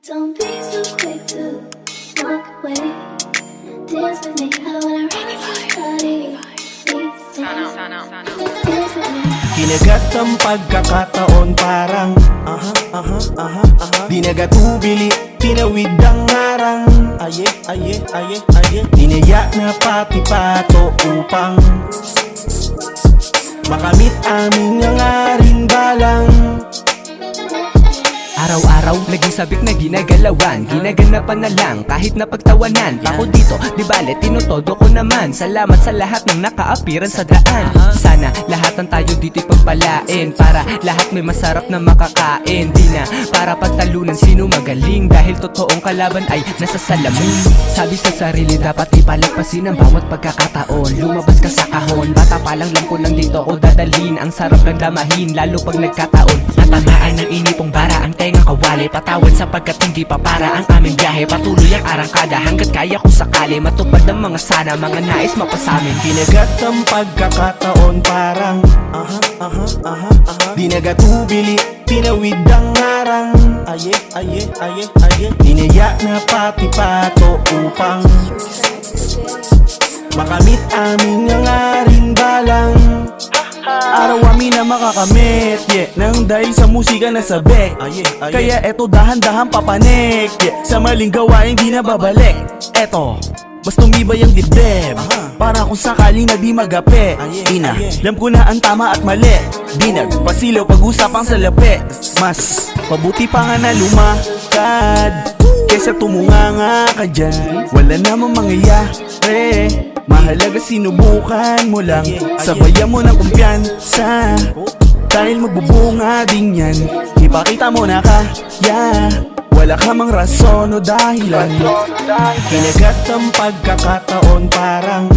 Don't be so quick to walk away. Dance with me, I wanna rock your body. Please dance with me. Kinagat ang pagkakataon parang di nagatubili, tinawid ang harang. Aye, aye, aye, aye. Dinaya na pati pato upang makamit aming nangaring balang. Araw-araw, naging sabik na ginagalawan, ginaganapan na lang, kahit na pagtawanan. Ako dito, di bale, tinutodo ko naman. Salamat sa lahat ng nakaapiran sa daan. Sana lahat ng tayo dito'y pagpalain, para lahat may masarap na makakain. Di na para pagtalunan sino magaling, dahil totoong kalaban ay nasa salamin. Sabi sa sarili, dapat ipalagpasin ang bawat pagkakataon. Lumabas ka sa kahon, bata pa lang ko nang dito ko dadalhin. Ang sarap ng damahin, lalo pag nagkataon. Natamaan ng inipong bara ang tengang kawali. Patawad sapagkat hindi pa para ang aming biyahe. Patuloy ang arangkada hanggat kaya kung sakali matupad ang mga sana, mga nais mapasamin. Kinagat ang pagkakataon parang di nagatubili, tinawid ang harang. Aye, aye, aye, aye. Dinaya na pati pato upang makamit aming nangaring balang. Araw amin na makakamit, nang dahil sa musika na sabik. Kaya eto dahan-dahan papanik, sa maling gawain di na babalik. Eto, mas tumibay ang dibdib, para kung sakaling na di magapi. Ina, alam ko na ang tama at mali. Di nagpasilaw pag-usapang salapi. Mas mabuti pa nga na lumakad kesa tumunganga ka dyan. Wala namang mangyayari, mahalaga sinubukan mo lang. Sabayan mo ng kumpiyansa, dahil magbubunga din yan. Ipakita mo na kaya, wala ka mang rason o dahilan. Kinagat ang pagkakataon parang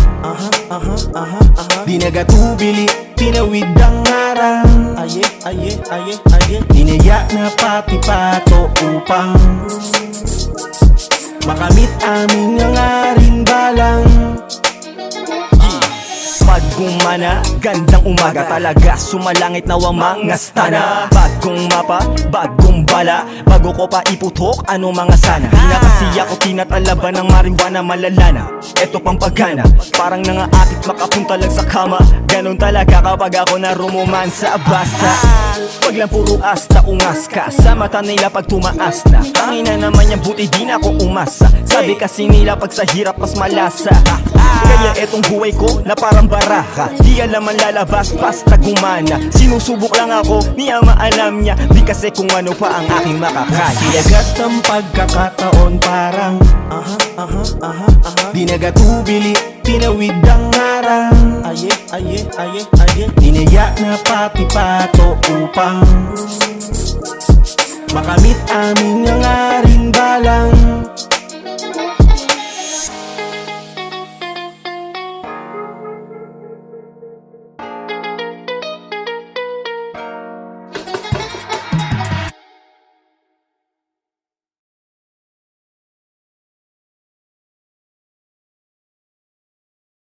di nagatubili, tinawid ang harang. Aye, aye, aye, aye. Dinaya na pati pato upang makamit aming nangaring balang. Pag-gumana, gandang umaga talaga, sumalangit na ang mga stana. Bagong mapa, bagong bala, bago ko pa iputok, ano mga sana. Di na kasi ako tinatalaban ng marijuana, malalana. Eto pang pagana, parang nangaakit makapunta lang sa kama. Ganon talaga kapag ako na rumumansa. Basta, pag lang puro asta, ungas ka sa mata nila pag tumaas na. Tangina naman yung buti, di na ako umasa. Sabi kasi nila pag sa hirap mas malasa. Kaya etong buhay ko na parang baraha, di alam ang lalabas basta gumana. Sinusubok lang ako, di ang maalam niya, di kasi kung ano pa ang aking makakaya. Kinagat ang pagkakataon parang di nagatubili, tinawid ang harang. Aye, aye, aye, aye. Dinaya na pati pato upang makamit aming nangaring balang.